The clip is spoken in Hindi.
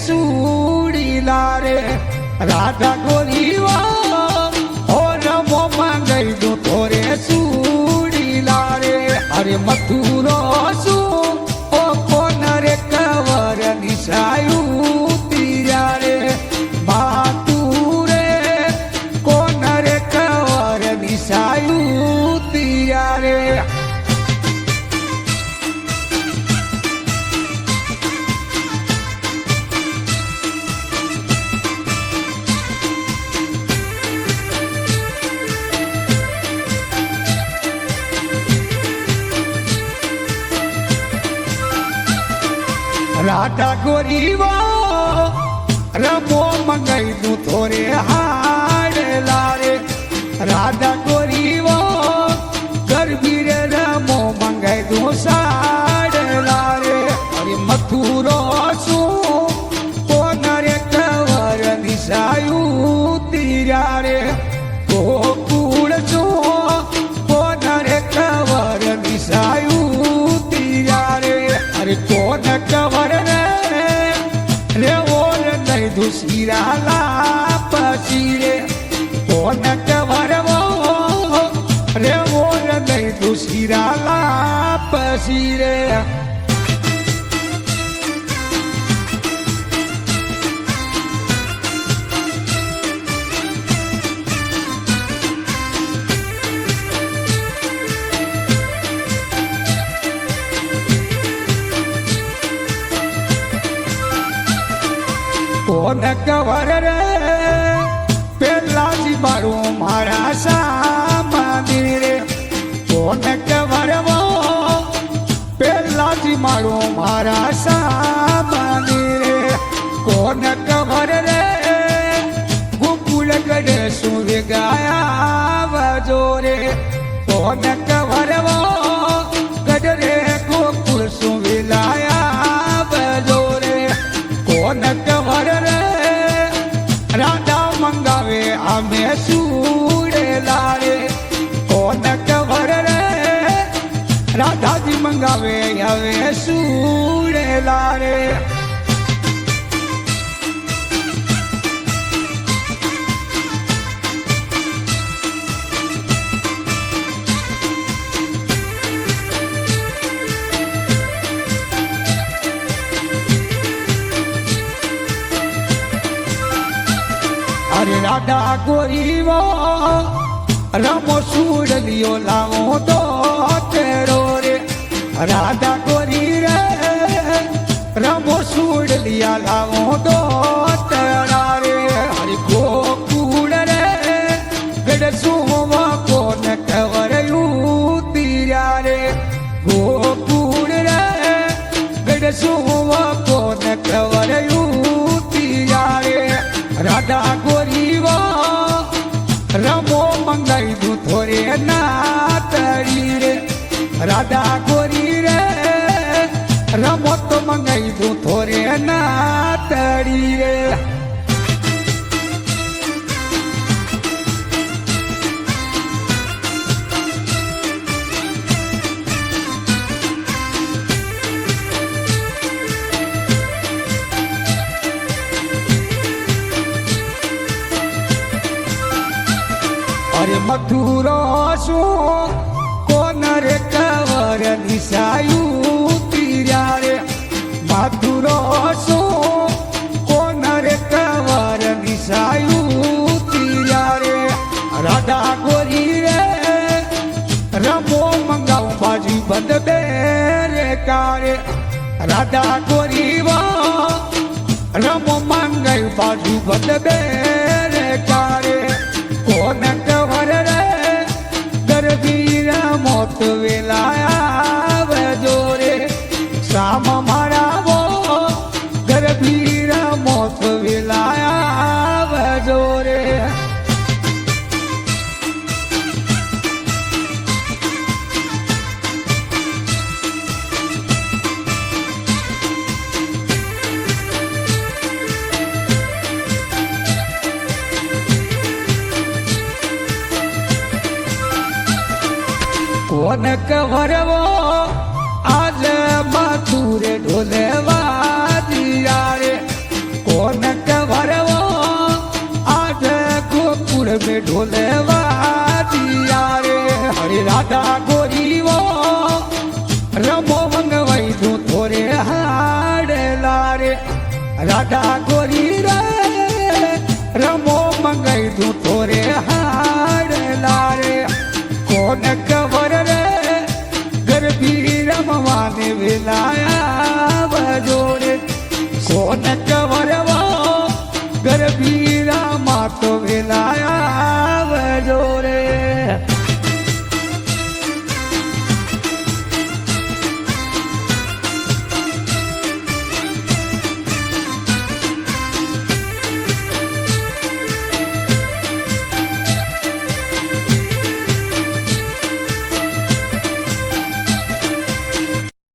सूड़ी लारे राधा गोरी वो और वो मंगई दो तोरे सूड़ी लारे अरे मथुरो सू ओ कोन रे कवर निशायू तीरा रे मातुरे कोन रे कवर निशायू तीरा रे राधा गोरी वो रमो मंगई दू थोरे हाड़ लारे राधा गोरी वो गर्भी रे रमो मंगई दू साड़ लारे अरे मथुरो सू कोन रे कवर निशायू तीरा रे गोकुल सू कोन रे कवर निशायू तीरा रे अरे कोन कवर दूसरा लापसीरे कोन कवर वो रे वो नहीं दूसरा लापसीरे कोन कवर रे पेला जी मारू मारा सामानी रे कोन कवर वो पेला जी मारू मारा सामानी रे कोन कवर रे गोकुल गडे सूर्य गाया वजोरे कोन कवर वो गडरे गोकुल सूर्य लाया वजोरे कोन कवर राधा मंगावे हमें सूड़े लारे कोन कवर रे राधा जी मंगावे हमें सूड़े लारे अरे राधा गोरी वो रमो सूड़ लियो लाओ दो तेरो रे राधा गोरी रे रमो सूड़ लिया लाओ दो तेरा रे हरि गोकुल रे गड़ सुवा कोन कवर यू तीरा रे गोकुल रे गड़ सुवा कोन कवर यू तीरा रे राधा गोरी वो रमो मंगई दू थोरे नातड़ी रे राधा गोरी रे रमो तो मंगई दू थोरे नातड़ी रे अरे मथुरो सू कोन रे कवर निशायू तीरा रे मथुरो सू कोन रे कवर निशायू तीरा रे राधा गोरी रे रमो मंगाऊ बाजी बंद बेरे कारे राधा गोरी वो रमो मंगाई बाजू बंद बेरे कारे कोन कवर रे गर्भीर मोत वेलाया वजोरे शाम मारा वो गर्भीर मोत वेलाया वजोरे कोन कवर वो आज मथुरे ढोले वादिया रे રાધા ગોરીવો રમો મંગવાઈ દો થોરે હાડેલા રે રાધા ગોરી રે રમો મંગાઈ દો થોરે હાડેલા રે કોણ ખબર રે ગરબી રમવાને વેલાયા બજોડે કોણ ખબર ગરબી રામા તો વેલાયા